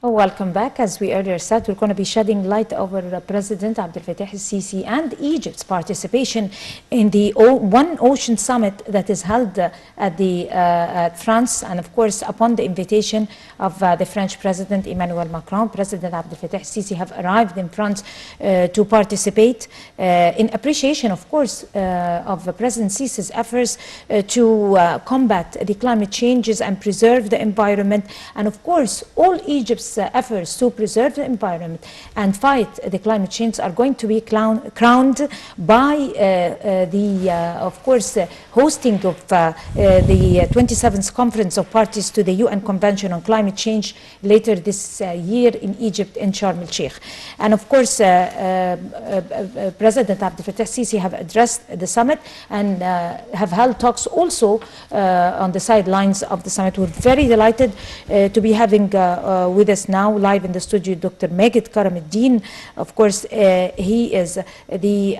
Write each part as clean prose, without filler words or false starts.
Oh, welcome back. As we earlier said, we're going to be shedding light over President Abdel Fattah el-Sisi and Egypt's participation in the One Ocean Summit that is held at France, and of course upon the invitation of the French President Emmanuel Macron. President Abdel Fattah el-Sisi have arrived in France to participate in appreciation, of course, of President Sisi's efforts to combat the climate changes and preserve the environment, and of course all Egypt's efforts to preserve the environment and fight the climate change are going to be crowned by of course, hosting of the 27th Conference of Parties to the UN Convention on Climate Change later this year in Egypt in Sharm el-Sheikh. And of course, President Abdel Fattah el-Sisi have addressed the summit and have held talks also on the sidelines of the summit. We're very delighted to be having with us now live in the studio Dr. Karam. Of course, he is the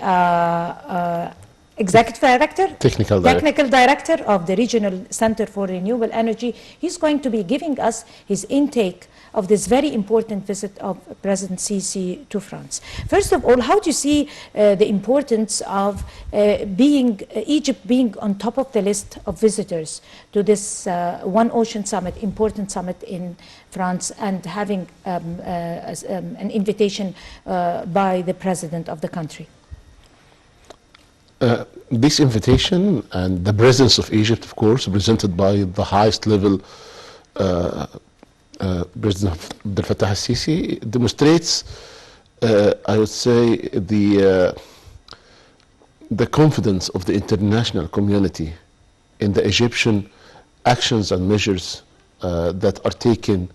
Executive Director, Technical Director of the Regional Center for Renewable Energy. He's going to be giving us his intake of this very important visit of President Sisi to France. First of all, how do you see the importance of Egypt being on top of the list of visitors to this One Ocean Summit, important summit in France, and having an invitation by the President of the country? This invitation and the presence of Egypt, of course, presented by the highest level President Abdel Fattah el-Sisi, demonstrates, I would say, the confidence of the international community in the Egyptian actions and measures that are taken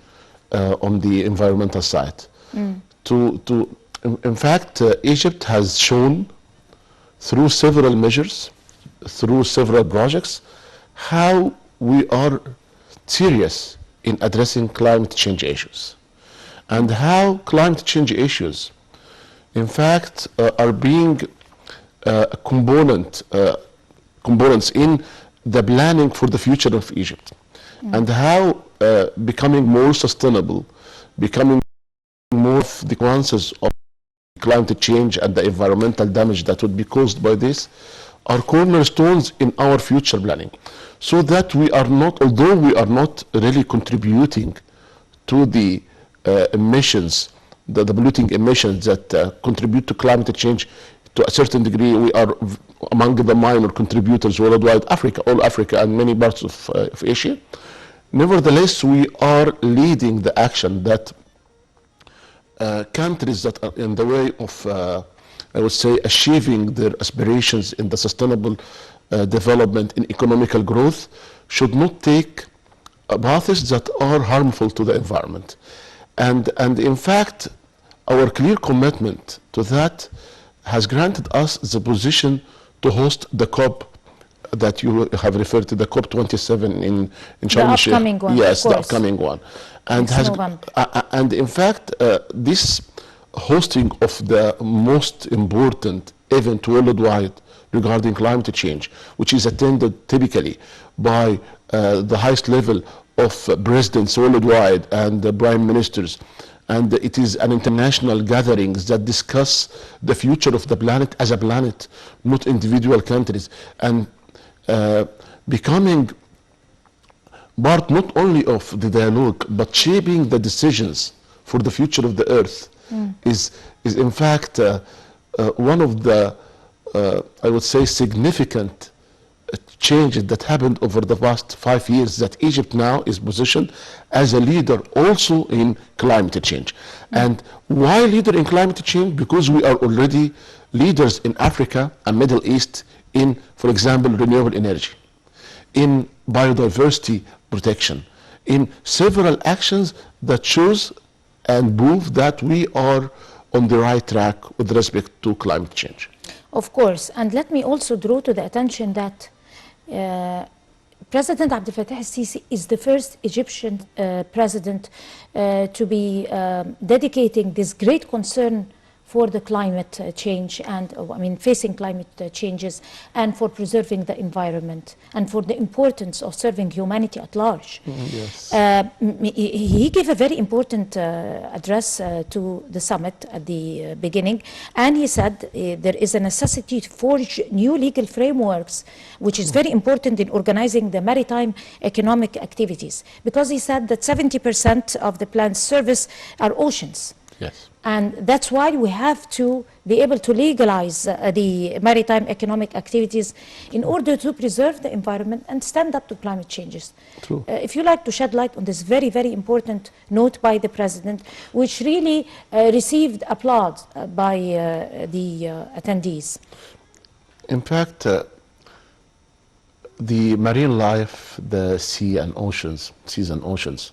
on the environmental side. In fact, Egypt has shown through several measures, through several projects, how we are serious in addressing climate change issues, and how climate change issues, in fact, are being components in the planning for the future of Egypt, and how becoming more sustainable, becoming more of the consequences of climate change and the environmental damage that would be caused by this are cornerstones in our future planning, so that we are not, although we are not really contributing to the emissions, the polluting emissions that contribute to climate change to a certain degree. We are among the minor contributors worldwide, all Africa and many parts of Asia. Nevertheless, we are leading the action that countries that are in the way of, I would say, achieving their aspirations in the sustainable development in economical growth should not take paths that are harmful to the environment. And in fact, our clear commitment to that has granted us the position to host the COP that you have referred to, the COP27 in Sharm el-Sheikh. The upcoming one. Yes, the upcoming one. And in fact, this hosting of the most important event worldwide regarding climate change, which is attended typically by the highest level of presidents worldwide and the prime ministers, and it is an international gathering that discuss the future of the planet as a planet, not individual countries, and becoming part not only of the dialogue but shaping the decisions for the future of the earth is in fact one of the I would say significant changes that happened over the past 5 years, that Egypt now is positioned as a leader also in climate change. And why leader in climate change? Because we are already leaders in Africa and Middle East in, for example, renewable energy, in biodiversity protection, in several actions that shows and prove that we are on the right track with respect to climate change. Of course, and let me also draw to the attention that President Abdel Fattah el-Sisi is the first Egyptian president to be dedicating this great concern for the climate change and, I mean, facing climate changes, and for preserving the environment, and for the importance of serving humanity at large. Yes. He gave a very important address to the summit at the beginning, and he said there is a necessity to forge new legal frameworks, which is very important in organizing the maritime economic activities, because he said that 70% of the planned service are oceans. Yes. And that's why we have to be able to legalize the maritime economic activities in order to preserve the environment and stand up to climate changes. True. If you like to shed light on this very, very important note by the President, which really received applause by the attendees. In fact, the marine life, the seas and oceans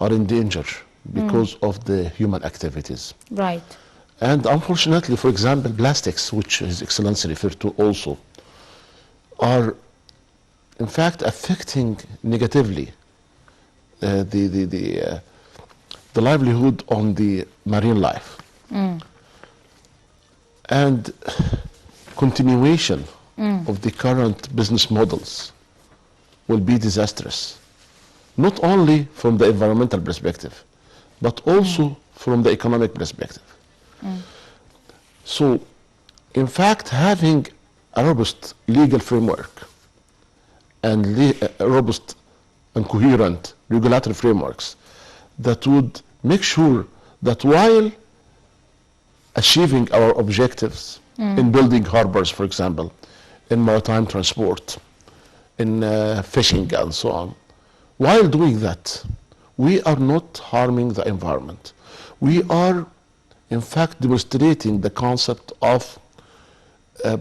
are in danger because of the human activities. Right. And unfortunately, for example, plastics, which His Excellency referred to also, are in fact affecting negatively the livelihood on the marine life. And continuation of the current business models will be disastrous, not only from the environmental perspective, but also from the economic perspective. So, in fact, having a robust legal framework and robust and coherent regulatory frameworks that would make sure that while achieving our objectives in building harbors, for example, in maritime transport, in fishing and so on, while doing that, we are not harming the environment. We are, in fact, demonstrating the concept of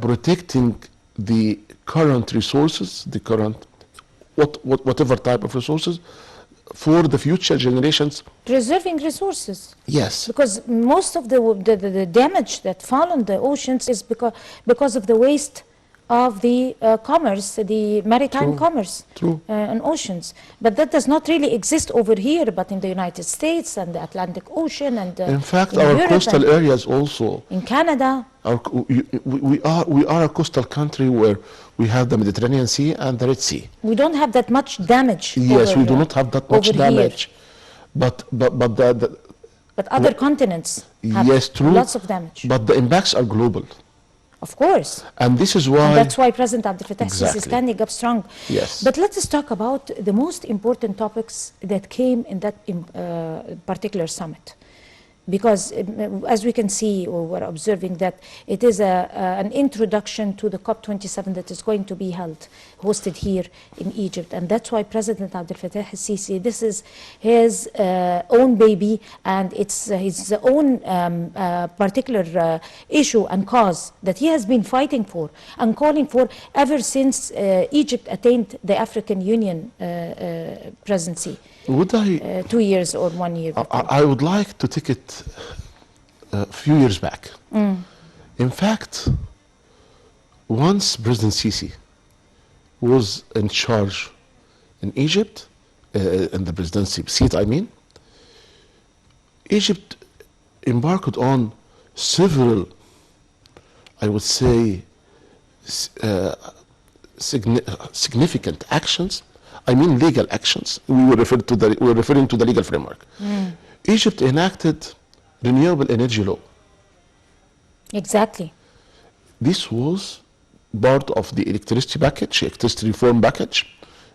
protecting the current resources, the current, whatever type of resources, for the future generations. Preserving resources. Yes. Because most of the damage that fall on the oceans is because of the waste of the commerce, the maritime commerce and oceans. But that does not really exist over here, but in the United States and the Atlantic Ocean and in fact, in our Europe coastal areas also. in Canada. We are a coastal country where we have the Mediterranean Sea and the Red Sea. We don't have that much damage. Yes, we do not have that much damage. But other continents have lots of damage. But the impacts are global. Of course. And this is why... And that's why President Abdel Fattah Exactly. is standing up strong. Yes. But let us talk about the most important topics that came in that particular summit. Because as we can see, or we're observing that it is an introduction to the COP27 that is going to be hosted here in Egypt. And that's why President Abdel Fattah al-Sisi, this is his own baby, and it's his own particular issue and cause that he has been fighting for and calling for ever since Egypt attained the African Union presidency. Would I... 2 years or 1 year before. I would like to take it a few years back. In fact, once President Sisi was in charge in Egypt, in the presidency seat, I mean, Egypt embarked on several, I would say, significant actions. I mean legal actions. We were referring to the legal framework. Egypt enacted renewable energy law. Exactly. This was part of the electricity package, electricity reform package.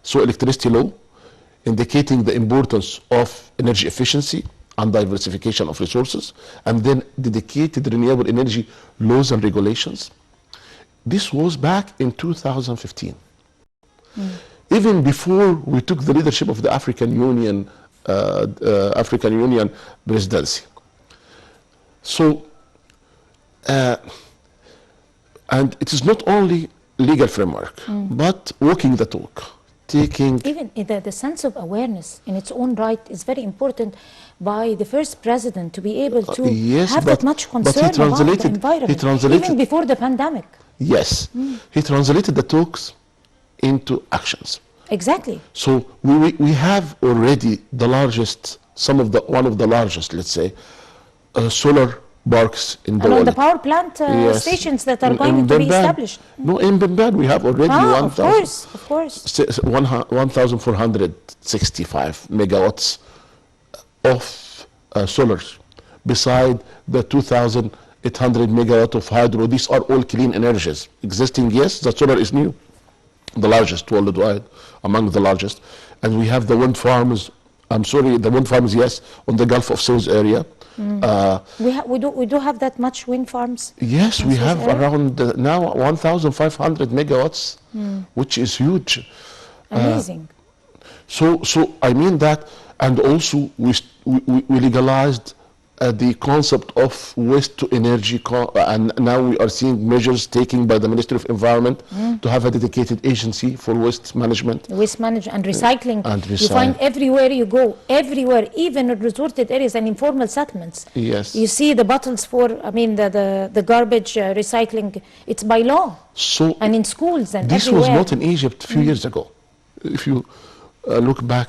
So electricity law, indicating the importance of energy efficiency and diversification of resources, and then dedicated renewable energy laws and regulations. This was back in 2015. Even before we took the leadership of the African Union presidency. So, and it is not only legal framework, but walking the talk, taking... Even the sense of awareness in its own right is very important by the first president to be able to have that much concern about the environment, even before the pandemic. Yes, he translated the talks into actions. Exactly. So we have already the largest, one of the largest, let's say, solar parks in And the on world. the power plant Yes. stations that are In going to be Benban. established. No, in Benban we have already Of course, of course. 1,465 megawatts of solar, beside the 2,800 megawatt of hydro. These are all clean energies. Existing, yes, the solar is new, the largest worldwide, among the largest. And we have the wind farms, I'm sorry, the wind farms, yes, on the Gulf of Suez area. We do have that much wind farms. Yes, we Suez have area? around now 1,500 megawatts, which is huge. Amazing. So I mean that, and also we legalized the concept of waste to energy, and now we are seeing measures taken by the Ministry of Environment to have a dedicated agency for waste management. Waste management and recycling. And You find everywhere you go, everywhere, even in resorted areas and informal settlements. Yes. You see the bottles for, I mean, the garbage recycling, it's by law. So And in schools and this everywhere. was not in Egypt a few years ago. If you look back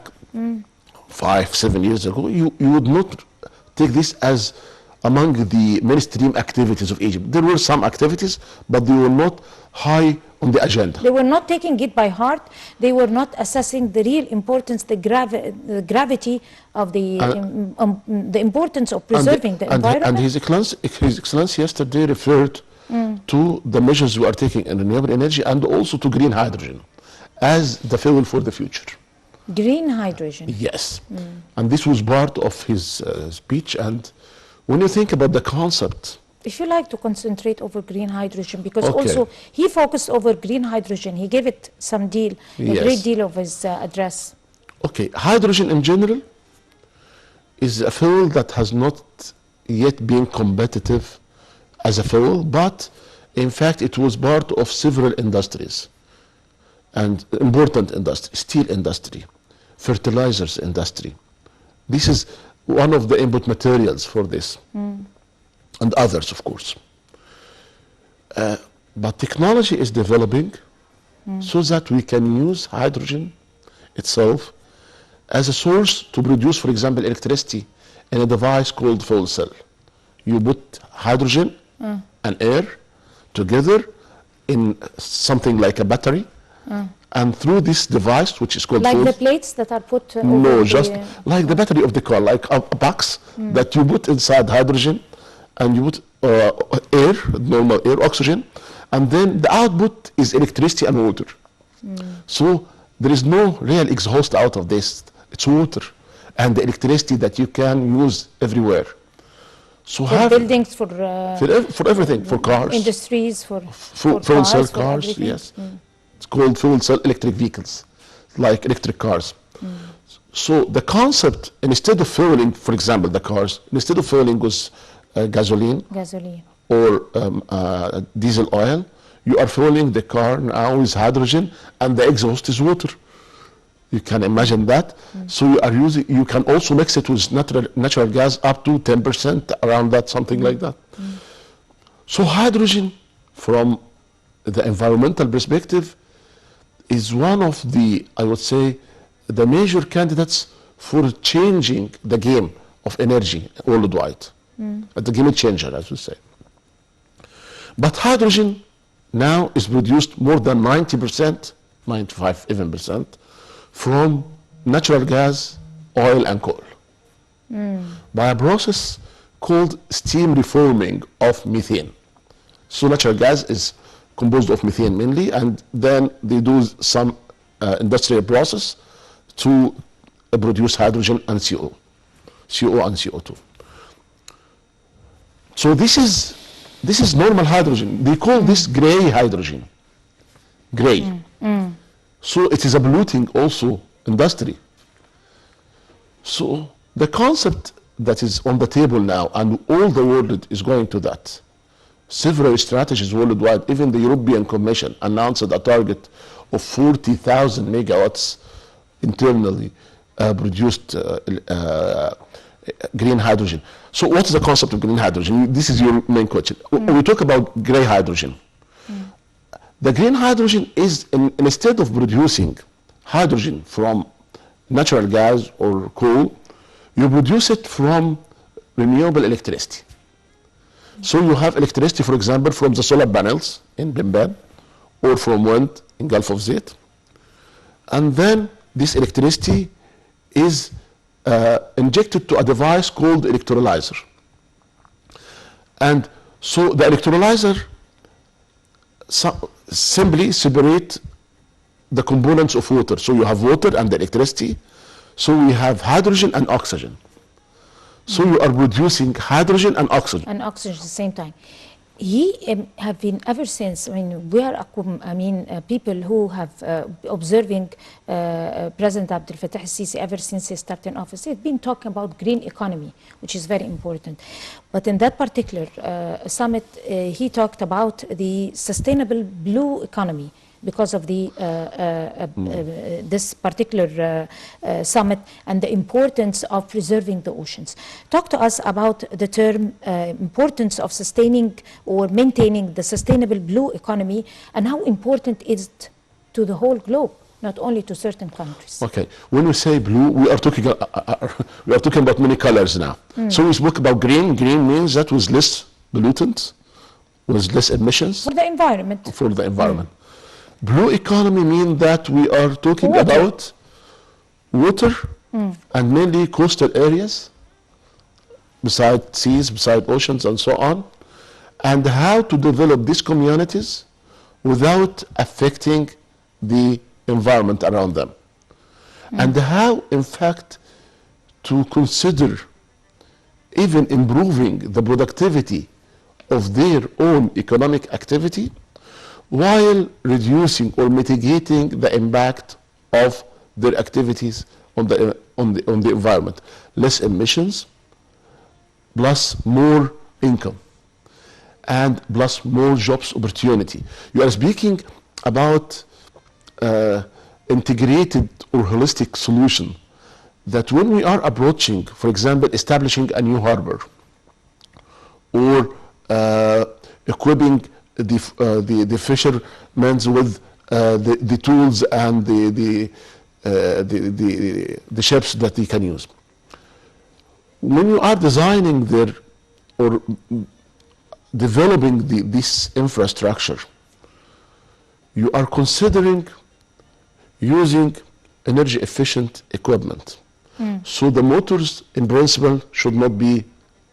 5-7 years ago, you would not take this as among the mainstream activities of Egypt. There were some activities, but they were not high on the agenda. They were not taking it by heart. They were not assessing the real importance, the gravity of the importance of preserving the environment. And His Excellency yesterday referred to the measures we are taking in renewable energy and also to green hydrogen as the fuel for the future. Green hydrogen. Yes. And this was part of his speech. And when you think about the concept, if you like to concentrate over green hydrogen, because Okay. also he focused over green hydrogen, he gave it some deal, a Yes. great deal of his address. okay, hydrogen in general is a fuel that has not yet been competitive as a fuel, but in fact it was part of several industries and important industry, steel industry, fertilizers industry. This is one of the input materials for this, and others, of course. But technology is developing so that we can use hydrogen itself as a source to produce, for example, electricity in a device called fuel cell. You put hydrogen and air together in something like a battery, and through this device, which is called Like fuel, the plates that are put over no, the, just like the battery of the car, like a box that you put inside hydrogen, and you put air, normal air, oxygen, and then the output is electricity and water. So there is no real exhaust out of this. It's water and the electricity that you can use everywhere. So for buildings, for for everything, for cars, industries, for fuel cell for cars, everything. yes. It's called fuel cell electric vehicles, like electric cars. So the concept, instead of fueling, for example, the cars, instead of fueling with gasoline Gasoline. or diesel oil, you are fueling the car now with hydrogen, and the exhaust is water. You can imagine that. So you can also mix it with natural gas up to 10%, around that, something like that. So hydrogen, from the environmental perspective, is one of the, I would say, the major candidates for changing the game of energy worldwide. The game changer, as we say. But hydrogen now is produced more than 90%, 95 even percent, from natural gas, oil and coal, by a process called steam reforming of methane. So natural gas is composed of methane mainly, and then they do some industrial process to produce hydrogen and CO and CO2. So this is normal hydrogen. They call this gray hydrogen. Gray. So it is a polluting also industry. So the concept that is on the table now, and all the world is going to that. Several strategies worldwide, even the European Commission announced a target of 40,000 megawatts internally produced green hydrogen. So what is the concept of green hydrogen? This is your main question. We talk about gray hydrogen. The green hydrogen is, instead of producing hydrogen from natural gas or coal, you produce it from renewable electricity. So you have electricity, for example, from the solar panels in Bimban, or from wind in Gulf of Zayt. And then this electricity is injected to a device called electrolyzer. And so the electrolyzer simply separate the components of water. So you have water and electricity. So we have hydrogen and oxygen. So you are producing hydrogen and oxygen. And oxygen at the same time. He have been ever since. I mean, we are people who have observing President Abdel Fattah al-Sisi ever since he started in office. They've been talking about green economy, which is very important. But in that particular summit, he talked about the sustainable blue economy, because of the this particular summit and the importance of preserving the oceans. Talk to us about the term importance of sustaining or maintaining the sustainable blue economy, and how important is it to the whole globe, not only to certain countries. Okay, when we say blue, we are talking about many colors now. So we spoke about green. Green means that with less pollutants, with less emissions. For the environment. For the environment. Blue economy means that we are talking about water and mainly coastal areas, beside seas, beside oceans, and so on, and how to develop these communities without affecting the environment around them. And how, in fact, to consider even improving the productivity of their own economic activity, while reducing or mitigating the impact of their activities on the environment. Less emissions, plus more income, and plus more jobs opportunity. You are speaking about integrated or holistic solution, that when we are approaching, for example, establishing a new harbor, or equipping the fishermen with the tools and the ships that they can use. When you are designing their or developing this infrastructure, you are considering using energy efficient equipment. So the motors in principle should not be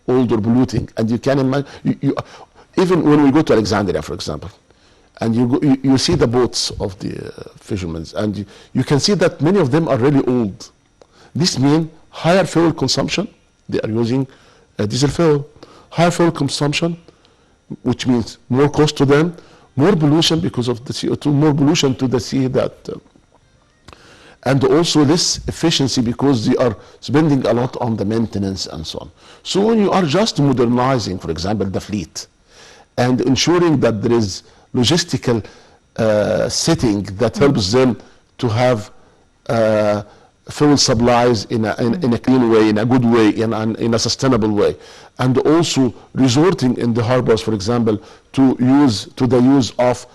old or polluting. And you can imagine, even when we go to Alexandria, for example, and you see the boats of the fishermen, and you can see that many of them are really old. This means higher fuel consumption. They are using diesel fuel. Higher fuel consumption, which means more cost to them, more pollution because of the CO2, more pollution to the sea, and also less efficiency because they are spending a lot on the maintenance and so on. So when you are just modernizing, for example, the fleet, and ensuring that there is logistical setting that helps them to have fuel supplies in a clean way, in a good way, in a sustainable way, and also resorting in the harbors, for example, to the use of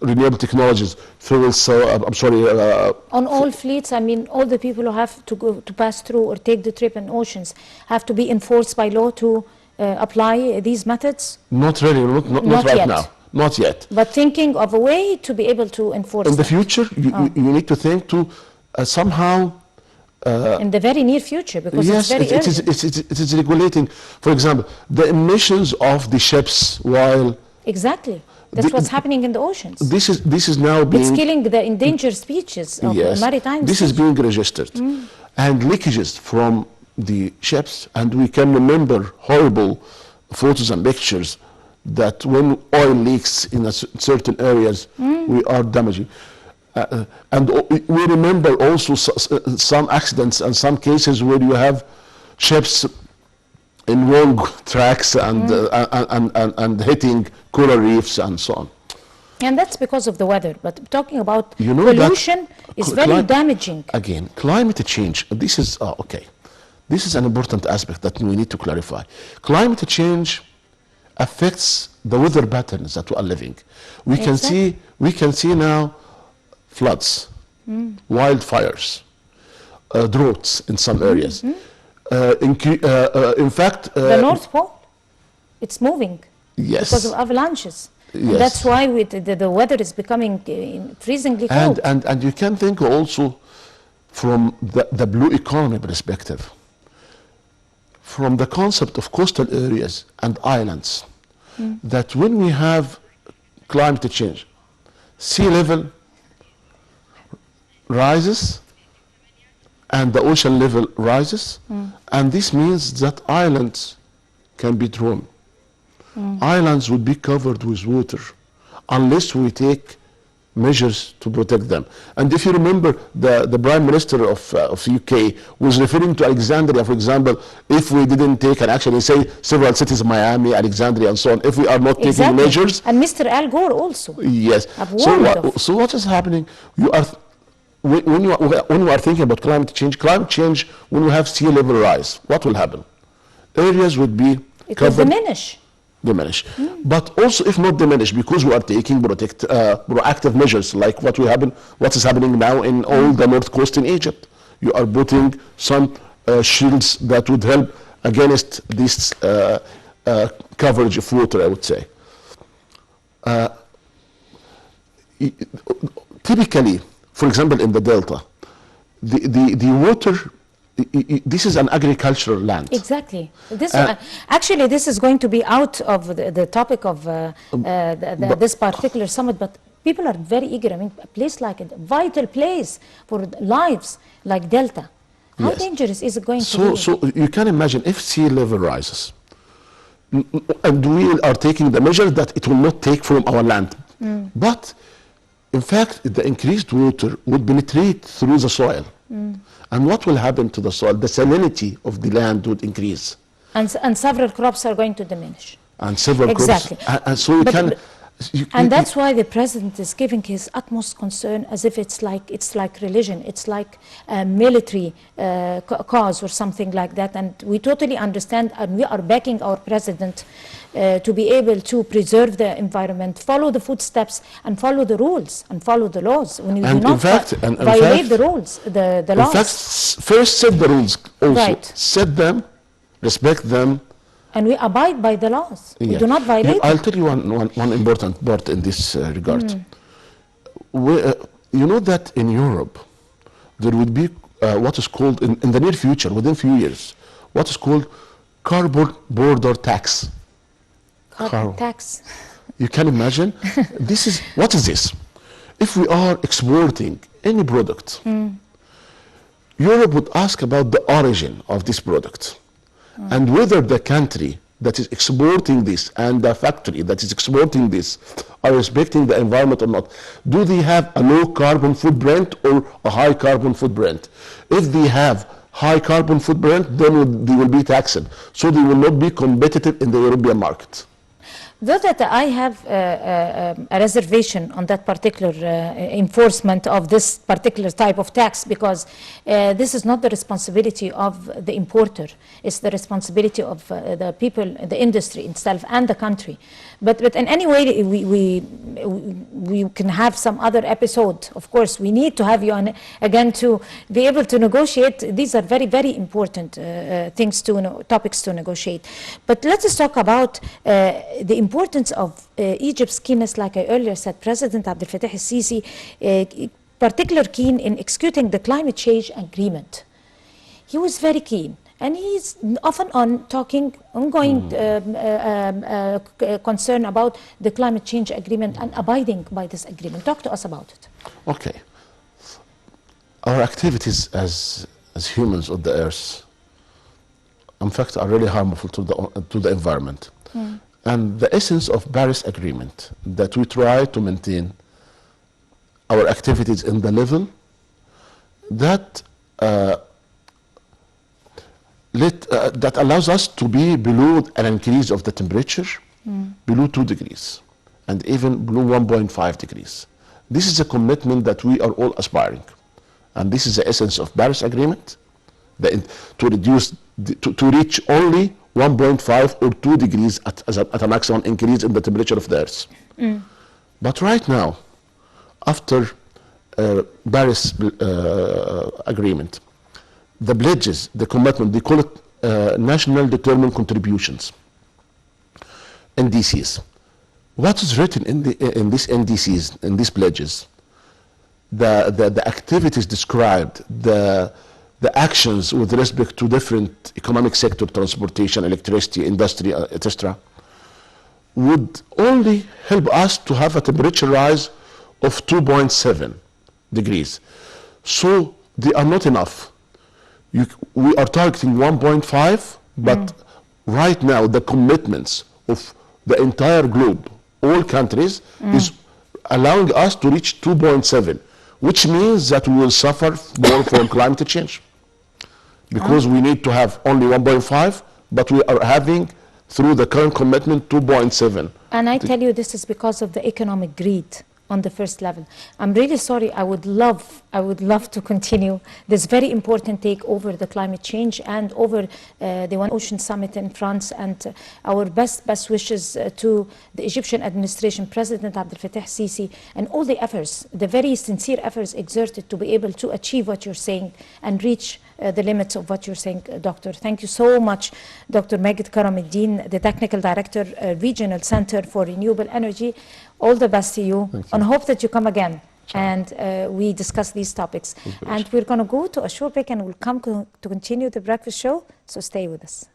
renewable technologies, fuels. On all fleets, I mean, all the people who have to pass through or take the trip in oceans have to be enforced by law to apply these methods? Not really, not right yet. now. Not yet. But thinking of a way to be able to enforce in the that. future, you need to think to somehow. In the very near future, because yes, it's very it is regulating. For example, the emissions of the ships while. Exactly. That's what's happening in the oceans. This is now being. It's killing the endangered species of maritime. This is being registered, and leakages from the ships, and we can remember horrible photos and pictures that when oil leaks in certain areas, we are damaging. And we remember also some accidents and some cases where you have ships in wrong tracks and hitting coral reefs and so on. And that's because of the weather. But talking about pollution is very damaging. Again, climate change. This is okay. This is an important aspect that we need to clarify. Climate change affects the weather patterns that we are living. We can see now floods, wildfires, droughts in some areas. In fact, the North Pole. it's moving Yes. because of avalanches. Yes. And that's why the weather is becoming freezingly cold. And you can think also from the blue economy perspective, from the concept of coastal areas and islands, that when we have climate change, sea level rises and the ocean level rises, and this means that islands can be drawn. Islands would be covered with water unless we take measures to protect them. And if you remember, the Prime Minister of UK was referring to Alexandria, for example, if we didn't take an action, he say several cities, Miami, Alexandria, and so on, if we are not taking measures. And Mr. Al Gore also. Yes. So what is happening? You are when you are thinking about climate change, when we have sea level rise, what will happen? Areas would be covered. Diminish. But also, if not diminish, because we are taking proactive measures, like what is happening now in all the north coast in Egypt. You are putting some shields that would help against this coverage of water, I would say. Typically, for example, in the Delta, the water, this is an agricultural land. Exactly. This actually, this is going to be out of the topic of this particular summit, but people are very eager. I mean, a place like a vital place for lives like Delta. How dangerous is it going to be? So you can imagine if sea level rises, and we are taking the measure that it will not take from our land. But in fact, the increased water would penetrate through the soil. And what will happen to the soil? The salinity of the land would increase. And several crops are going to diminish. And several crops. And so and that's why the president is giving his utmost concern, as if it's like religion, it's like a military cause or something like that. And we totally understand, and we are backing our president to be able to preserve the environment, follow the footsteps, and follow the rules and follow the laws. When you do not violate the rules, the laws. In fact, first set the rules also. Right. Set them, respect them. And we abide by the laws. We do not violate. I'll tell you one important part in this regard. You know that in Europe, there would be what is called, in the near future, within a few years, what is called carbon border tax. Carbon tax. You can imagine? What is this? If we are exporting any product, Europe would ask about the origin of this product. And whether the country that is exporting this and the factory that is exporting this are respecting the environment or not. Do they have a low carbon footprint or a high carbon footprint? If they have high carbon footprint, then they will be taxed. So they will not be competitive in the European market. Though that I have a reservation on that particular enforcement of this particular type of tax, because this is not the responsibility of the importer. It's the responsibility of the people, the industry itself, and the country. But in any way, we can have some other episode. Of course, we need to have you on again to be able to negotiate. These are very, very important topics to negotiate. But let us talk about the importance of Egypt's keenness. Like I earlier said, President Abdel Fattah al-Sisi particularly keen in executing the climate change agreement. He was very keen. And he's often ongoing concern about the climate change agreement and abiding by this agreement. Talk to us about it. Okay. Our activities as humans on the earth, in fact, are really harmful to the environment. And the essence of Paris Agreement, that we try to maintain our activities in the level that that allows us to be below an increase of the temperature, below 2 degrees, and even below 1.5 degrees. This is a commitment that we are all aspiring. And this is the essence of Paris Agreement, to reach only 1.5 or 2 degrees at a maximum increase in the temperature of the Earth. But right now, after Paris Agreement, the pledges, the commitment, they call it national determined contributions. NDCs. What is written in these NDCs, in these pledges, the activities described, the actions with respect to different economic sector, transportation, electricity, industry, etc., would only help us to have a temperature rise of 2.7 degrees. So they are not enough. We are targeting 1.5, but right now the commitments of the entire globe, all countries, is allowing us to reach 2.7, which means that we will suffer more from climate change. Because we need to have only 1.5, but we are having, through the current commitment, 2.7. And I tell you, this is because of the economic greed on the first level. I'm really sorry. I would love to continue this very important take over the climate change and over the One Ocean Summit in France, and our best wishes to the Egyptian administration, President Abdel Fattah Sisi, and all the efforts, the very sincere efforts exerted to be able to achieve what you're saying and reach the limits of what you're saying, Doctor. Thank you so much, Dr. Maged Karamuddin, the Technical Director, Regional Center for Renewable Energy. All the best to you, and hope that you come again and we discuss these topics. And we're going to go to a short break and we'll come to continue the breakfast show, so stay with us.